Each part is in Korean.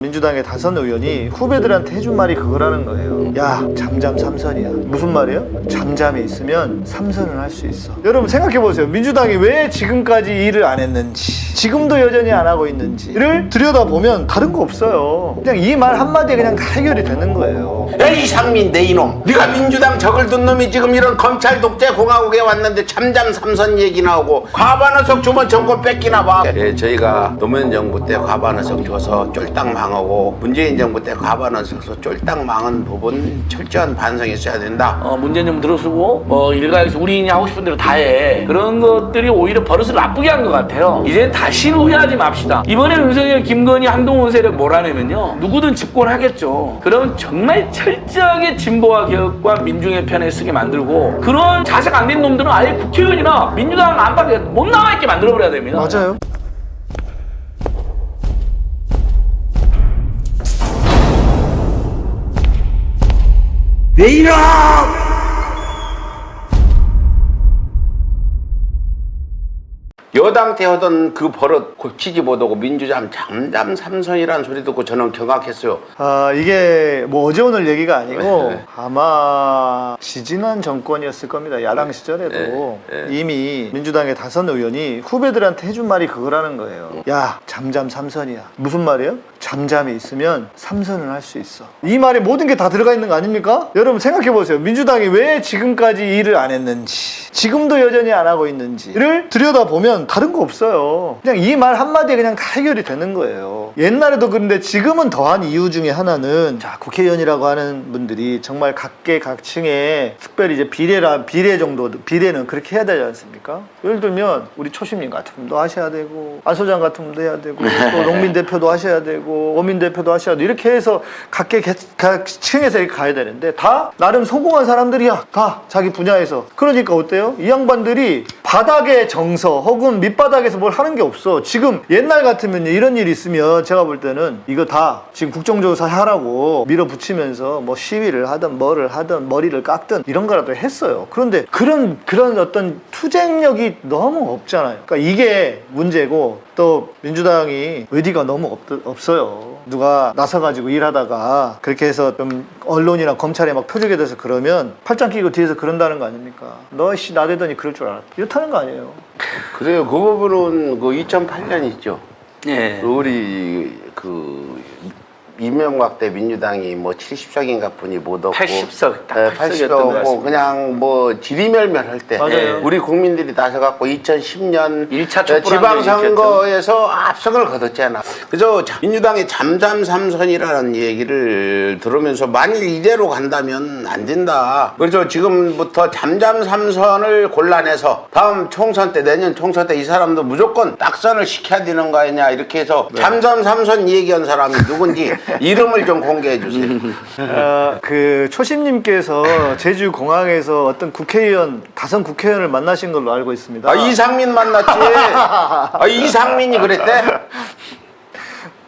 민주당의 다선 의원이 후배들한테 해준 말이 그거라는 거예요. 야, 잠잠 삼선이야. 무슨 말이에요? 잠잠이 있으면 삼선을 할 수 있어. 여러분 생각해보세요. 민주당이 왜 지금까지 일을 안 했는지, 지금도 여전히 안 하고 있는지를 들여다보면 다른 거 없어요. 그냥 이 말 한마디에 그냥 다 해결이 되는 거예요. 야, 이상민 내 이놈, 네가 민주당 적을 둔 놈이 지금 이런 검찰 독재 공화국에 왔는데 잠잠 삼선 얘기 나오고 과반의석 주면 정권 뺏기나 봐. 저희가 노무현 정부 때 과반의석 줘서 쫄딱 망하고 문재인 정부 때 과반의석 줘서 쫄딱 망한 부분 철저한 반성이 있어야 된다. 문재인 정부 들어서고 일각에서 우리인이 하고 싶은 대로 다 해. 그런 것들이 오히려 버릇을 나쁘게 한 것 같아요. 이제 다시는 후회하지 맙시다. 이번에 윤석열, 김건희, 한동훈 세력 몰아내면요, 누구든 집권하겠죠. 그럼 정말 철저하게 진보와 개혁과 민중의 편에 쓰게 만들고, 그런 자세가 안 된 놈들은 아예 국회의원이나 민주당 안팎에 못 나와있게 만들어버려야 됩니다. 맞아요. 내 이놈! 여당 때 하던 그 버릇 고치지 못하고 민주당 잠잠 삼선이라는 소리 듣고 저는 경악했어요. 이게 뭐 어제 오늘 얘기가 아니고 아마 지지난 정권이었을 겁니다. 야당 시절에도 이미 민주당의 다선 의원이 후배들한테 해준 말이 그거라는 거예요. 야, 잠잠 삼선이야. 무슨 말이에요? 잠잠이 있으면 삼선을 할 수 있어. 이 말에 모든 게 다 들어가 있는 거 아닙니까? 여러분 생각해보세요. 민주당이 왜 지금까지 일을 안 했는지, 지금도 여전히 안 하고 있는지를 들여다보면 다른 거 없어요. 그냥 이 말 한마디에 그냥 다 해결이 되는 거예요. 옛날에도 그런데 지금은 더한 이유 중에 하나는, 자, 국회의원이라고 하는 분들이 정말 각계각층에 특별히 이제 비례 정도, 비례는 그렇게 해야 되지 않습니까? 예를 들면 우리 초심님 같은 분도 하셔야 되고, 안 소장 같은 분도 해야 되고, 또 농민 대표도 하셔야 되고, 어민 대표도 하셔야 되고, 이렇게 해서 각계각층에서 이렇게 가야 되는데 다 나름 성공한 사람들이야. 다 자기 분야에서. 그러니까 어때요? 이 양반들이 바닥의 정서 혹은 밑바닥에서 뭘 하는 게 없어. 지금 옛날 같으면 이런 일이 있으면 제가 볼 때는 이거 다 지금 국정조사 하라고 밀어붙이면서 뭐 시위를 하든 뭐를 하든 머리를 깎든 이런 거라도 했어요. 그런데 그런 어떤 투쟁력이 너무 없잖아요. 그러니까 이게 문제고, 또 민주당이 의리가 너무 없어요. 누가 나서가지고 일하다가 그렇게 해서 좀 언론이나 검찰에 막 표적이 돼서 그러면 팔짱 끼고 뒤에서 그런다는 거 아닙니까? 너 씨 나대더니 그럴 줄 알았다. 이렇다는 거 아니에요. 그래요. 그 부분은 그 2008년 있죠. 네. 우리 이명박 때 민주당이 뭐 70석인가 분이 못 얻고 80석, 딱 80석 80석 였던 얻고 그냥 뭐 지리멸멸할 때 맞아요. 우리 국민들이 나서갖고 2010년 1차 촛불 지방선거에서 압승을 거뒀잖아. 그래서 민주당의 잠잠 삼선이라는 얘기를 들으면서 만일 이대로 간다면 안 된다. 그래서 지금부터 잠잠 삼선을 골라내서 다음 총선 때, 내년 총선 때 이 사람도 무조건 낙선을 시켜야 되는 거 아니냐, 이렇게 해서 잠잠 삼선 얘기한 사람이 누군지 이름을 좀 공개해 주세요. 그 초심님께서 제주 공항에서 어떤 다선 국회의원을 만나신 걸로 알고 있습니다. 이상민 만났지. 이상민이 그랬대?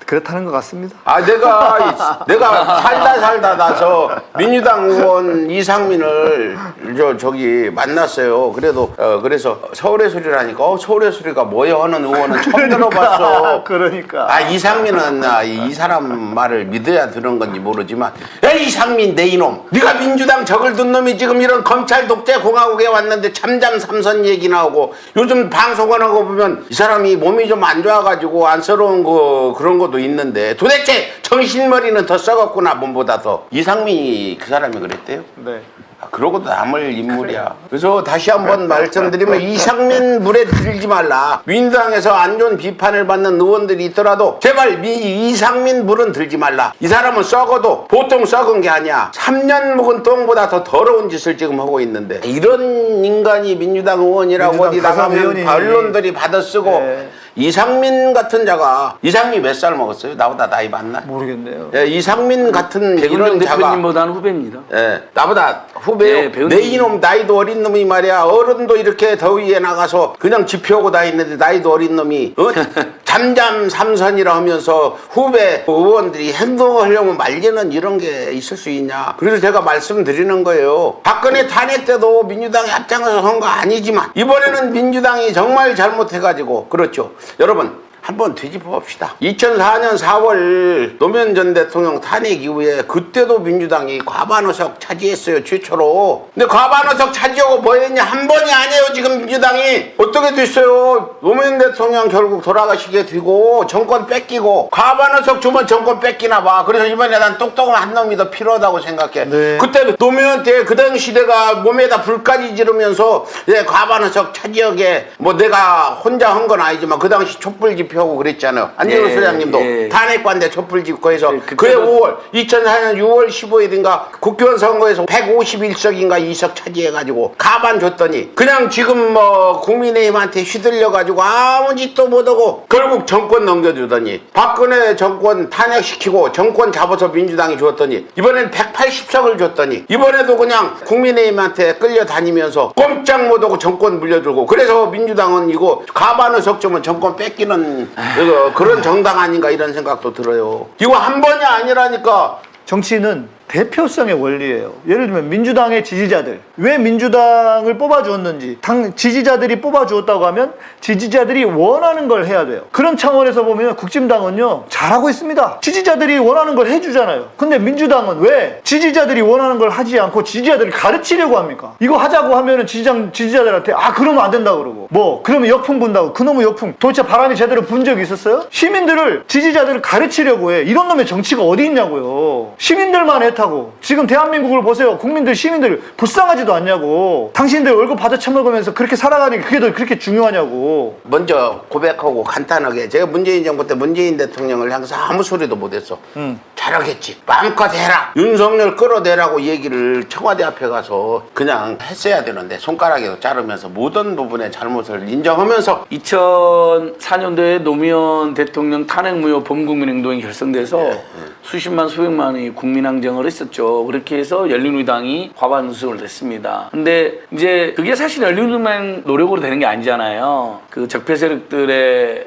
그렇다는 것 같습니다. 내가 살다 나서 민주당 의원 이상민을 저기 만났어요. 그래서 서울의 소리라니까 서울의 소리가 뭐야 하는 의원은 처음 들어봤어. 그러니까. 이상민은 이 사람 말을 믿어야 들은 건지 모르지만, 야, 이상민 내 이놈, 네가 민주당 적을 둔 놈이 지금 이런 검찰 독재 공화국에 왔는데 잠잠 삼선 얘기 나오고, 요즘 방송하는 거 보면 이 사람이 몸이 좀 안 좋아가지고 안쓰러운 거 그런 것도 있는데 도대체 정신머리는 더 썩었구나. 몸보다 더. 이상민이 그 사람이 그랬대요? 네. 그러고도 남을 인물이야. 그래서 다시 한번 말씀드리면 이상민 물에 들지 말라. 민주당에서 안 좋은 비판을 받는 의원들이 있더라도 제발 이상민 물은 들지 말라. 이 사람은 썩어도 보통 썩은 게 아니야. 3년 묵은 똥보다 더 더러운 짓을 지금 하고 있는데, 이런 인간이 민주당 의원이라고 어디 나가면 언론들이 받아쓰고. 네. 이상민 같은 자가, 이상민 몇 살 먹었어요? 나보다 나이 많나? 모르겠네요. 이상민 같은 이런 대표님보다는 후배입니다. 나보다 후배요? 네, 내 이놈, 나이도 어린 놈이 말이야. 어른도 이렇게 더위에 나가서 그냥 지표하고 다니는데 나이도 어린 놈이 잠잠 삼선이라 하면서 후배 의원들이 행동하려면 말리는 이런 게 있을 수 있냐. 그래서 제가 말씀드리는 거예요. 박근혜 탄핵 때도 민주당이 앞장서서 한 거 아니지만 이번에는 민주당이 정말 잘못해가지고, 그렇죠. 여러분, 한번 뒤집어 봅시다. 2004년 4월 노무현 전 대통령 탄핵 이후에 그때도 민주당이 과반 의석 차지했어요, 최초로. 근데 과반 의석 차지하고 뭐 했냐? 한 번이 아니에요, 지금 민주당이. 어떻게 됐어요? 노무현 대통령 결국 돌아가시게 되고 정권 뺏기고 과반 의석 주면 정권 뺏기나 봐. 그래서 이번에 난 똑똑한 놈이 더 필요하다고 생각해. 네. 그때 노무현 때 그 당시대가 몸에다 불까지 지르면서 과반 의석 차지하게 뭐 내가 혼자 한 건 아니지만 그 당시 촛불 집회하고 그랬잖아요. 안정호 소장님도 탄핵관대 촛불 집회에서 그해 5월 2004년 6월 15일인가 국회의원 선거에서 151석인가 2석 차지해가지고 가반 줬더니 그냥 지금 뭐 국민의힘한테 휘둘려가지고 아무 짓도 못하고 결국 정권 넘겨주더니 박근혜 정권 탄핵시키고 정권 잡아서 민주당이 줬더니 이번엔 180석을 줬더니 이번에도 그냥 국민의힘한테 끌려다니면서 꼼짝 못하고 정권 물려주고 그래서 민주당은 이거 가반 의석 주면 정권 뺏기는 그런 정당 아닌가 이런 생각도 들어요. 이거 한 번이 아니라니까. 정치는 대표성의 원리예요. 예를 들면 민주당의 지지자들, 왜 민주당을 뽑아주었는지, 지지자들이 뽑아주었다고 하면 지지자들이 원하는 걸 해야 돼요. 그런 차원에서 보면 국진당은요 잘하고 있습니다. 지지자들이 원하는 걸 해주잖아요. 근데 민주당은 왜 지지자들이 원하는 걸 하지 않고 지지자들을 가르치려고 합니까? 이거 하자고 하면은 지지자들한테 그러면 안 된다 그러고 그러면 역풍 분다고. 그놈의 역풍 도대체 바람이 제대로 분 적이 있었어요? 시민들을, 지지자들을 가르치려고 해. 이런 놈의 정치가 어디 있냐고요. 시민들만 애타고. 지금 대한민국을 보세요. 국민들, 시민들 불쌍하지도 않냐고. 당신들 월급 받아 처먹으면서 그렇게 살아가는 게 그게 더 그렇게 중요하냐고. 먼저 고백하고 간단하게 제가 문재인 정부 때 문재인 대통령을 향해서 아무 소리도 못했어. 잘하겠지, 마음껏 해라, 윤석열 끌어내라고 얘기를 청와대 앞에 가서 그냥 했어야 되는데 손가락에도 자르면서 모든 부분의 잘못을 인정하면서 2004년도에 노무현 대통령 탄핵무효 범국민행동이 결성돼서 수십만 수백만이 국민항쟁을 했었죠. 그렇게 해서 열린우리당이 과반 의석을 냈습니다. 근데 이제 그게 사실 열린우리당 노력으로 되는 게 아니잖아요. 그 적폐 세력들의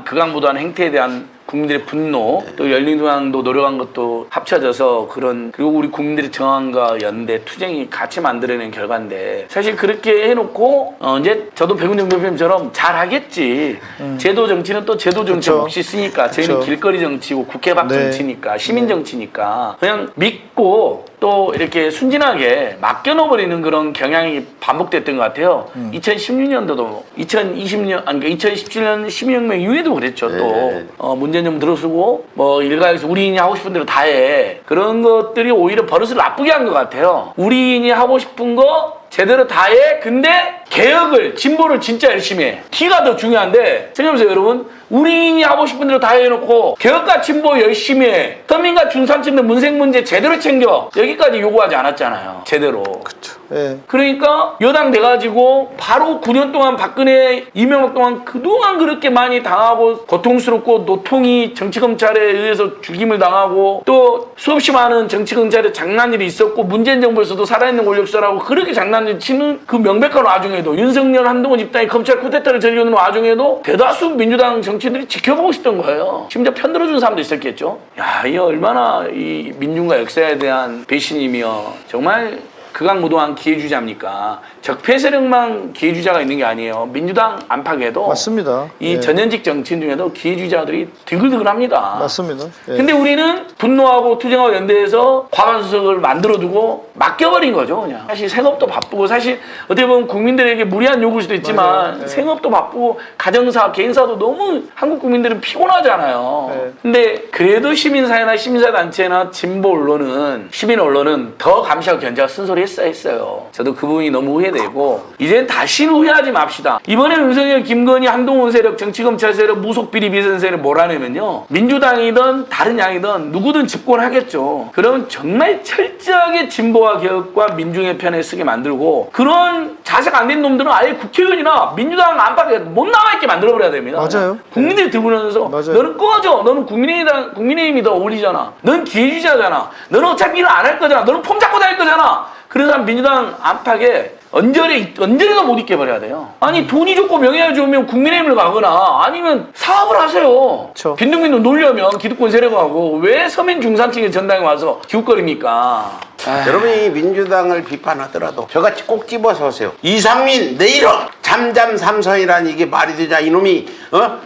극악무도한 행태에 대한 국민들의 분노, 또 열린우리당도 노력한 것도 합쳐져서 그리고 우리 국민들의 정황과 연대, 투쟁이 같이 만들어낸 결과인데 사실 그렇게 해놓고 이제 저도 백운정 대표님처럼 잘하겠지. 제도 정치는 또 제도 정치 몫이 있으니까 저희는 길거리 정치고 국회 밖 정치니까 시민 정치니까 그냥 믿고 또 이렇게 순진하게 맡겨놓아버리는 그런 경향이 반복됐던 것 같아요. 2016년도도 2017년 시민혁명 이후에도 그랬죠. 또 문재인 정부 들어서고 뭐 일각에서 우리인이 하고 싶은 대로 다 해. 그런 것들이 오히려 버릇을 나쁘게 한 것 같아요. 우리인이 하고 싶은 거 제대로 다 해. 근데 개혁을, 진보를 진짜 열심히 해. T가 더 중요한데 생각해보세요 여러분. 우리인이 하고 싶은 대로 다 해놓고 개혁과 진보 열심히 해. 서민과 중산층들 문생 문제 제대로 챙겨. 여기까지 요구하지 않았잖아요. 제대로. 그렇죠. 네. 그러니까 여당 돼가지고 바로 9년 동안 박근혜, 이명박 동안 그동안 그렇게 많이 당하고 고통스럽고 노통이 정치검찰에 의해서 죽임을 당하고 또 수없이 많은 정치검찰에 장난일이 있었고 문재인 정부에서도 살아있는 권력자라고 그렇게 장난을 치는 그 명백한 와중에도 윤석열, 한동훈 집단이 검찰 쿠데타를 저지르는 와중에도 대다수 민주당 정치인들이 지켜보고 있었던 거예요. 심지어 편들어준 사람도 있었겠죠. 야, 이게 얼마나 이 민중과 역사에 대한 배신이며 정말 극악무도한 기회주의자입니까? 적폐 세력만 기회주의자가 있는 게 아니에요. 민주당 안팎에도 맞습니다. 이 전현직 정치인 중에도 기회주의자들이 드글드글합니다. 맞습니다. 근데 우리는 분노하고 투쟁하고 연대해서 과반수석을 만들어두고 맡겨버린 거죠, 그냥. 사실 생업도 바쁘고 사실 어떻게 보면 국민들에게 무리한 요구일 수도 있지만 생업도 바쁘고 가정사, 개인사도 너무 한국 국민들은 피곤하잖아요. 근데 그래도 시민사회나 시민사단체나 진보 언론은 시민 언론은 더 감시하고 견제하고 쓴소리 했어요. 저도 그 부분이 너무 후회되고 이젠 다시는 후회하지 맙시다. 이번에 윤석열, 김건희, 한동훈 세력, 정치검찰 세력, 무속비리 비선 세력 몰아내면요. 민주당이든 다른 양이든 누구든 집권하겠죠. 그럼 정말 철저하게 진보와 개혁과 민중의 편에 쓰게 만들고 그런 자세가 안 된 놈들은 아예 국회의원이나 민주당 안팎에 못 남아있게 만들어버려야 됩니다. 맞아요. 국민들이 들고 나서 너는 꺼져. 너는 국민의힘이 더 어울리잖아. 넌 기회주의자잖아. 너는 어차피 일 안 할 거잖아. 너는 폼 잡고 다닐 거잖아. 그래서 민주당 안팎에 언제라도 못 있게 버려야 돼요. 아니 돈이 좋고 명예가 좋으면 국민의힘을 가거나 아니면 사업을 하세요. 빈둥빈둥 놀려면 기득권 세력하고 왜 서민 중산층의 전당에 와서 기웃거립니까? 여러분이 민주당을 비판하더라도 저같이 꼭 집어서 오세요. 이상민 내 이름 잠잠삼선이라는 이게 말이 되냐 이놈이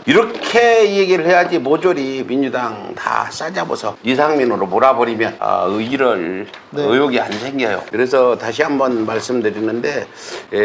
이렇게 얘기를 해야지. 모조리 민주당 다 싸잡아서 이상민으로 몰아버리면 의혹이 안 생겨요. 그래서 다시 한번 말씀드리는데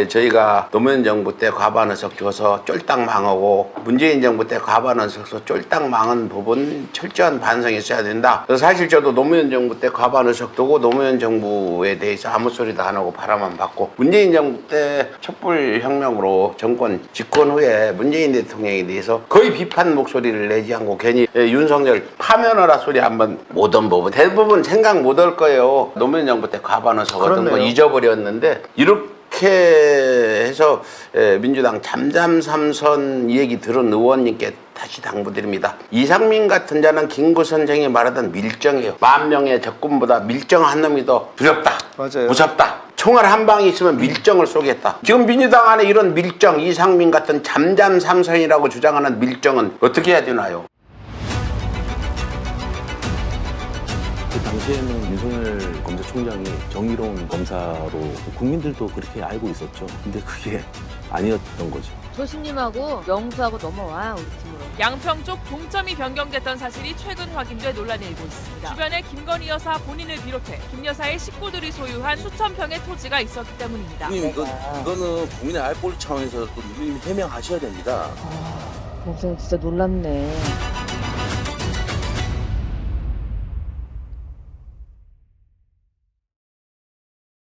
저희가 노무현 정부 때 과반 의석 줘서 쫄딱 망하고 문재인 정부 때 과반 의석 줘서 쫄딱 망한 부분 철저한 반성이 있어야 된다. 그래서 사실 저도 노무현 정부 때 과반 의석 두고 노무현 정부에 대해서 아무 소리도 안 하고 바라만 받고 문재인 정부 때 촛불혁명으로 정권 집권 후에 문재인 대통령에 대해서 거의 비판 목소리를 내지 않고 괜히 윤석열 파면하라 소리 한번 못한 부분 대부분 생각 못 할 거예요. 노무현 정부 때 과반 의석 얻은 거 잊어버렸는데 이렇게 해서 민주당 잠잠삼선 얘기 들은 의원님께 다시 당부드립니다. 이상민 같은 자는 김구 선생이 말하던 밀정이에요. 10,000명의 적군보다 밀정한 놈이 더 두렵다. 맞아요. 무섭다. 총알 한 방이 있으면 밀정을 쏘겠다. 지금 민주당 안에 이런 밀정, 이상민 같은 잠잠삼선이라고 주장하는 밀정은 어떻게 해야 되나요? 그 당시에는 윤석열 검사총장이 정의로운 검사로 국민들도 그렇게 알고 있었죠. 근데 그게 아니었던 거죠. 조심님하고 명수하고 넘어와 우리 팀으로. 양평 쪽 동점이 변경됐던 사실이 최근 확인돼 논란이 일고 있습니다. 주변에 김건희 여사 본인을 비롯해 김 여사의 식구들이 소유한 수천 평의 토지가 있었기 때문입니다. 누님 이거는 국민의 알 권리 차원에서 또 누님 해명하셔야 됩니다. 동생 진짜 놀랍네.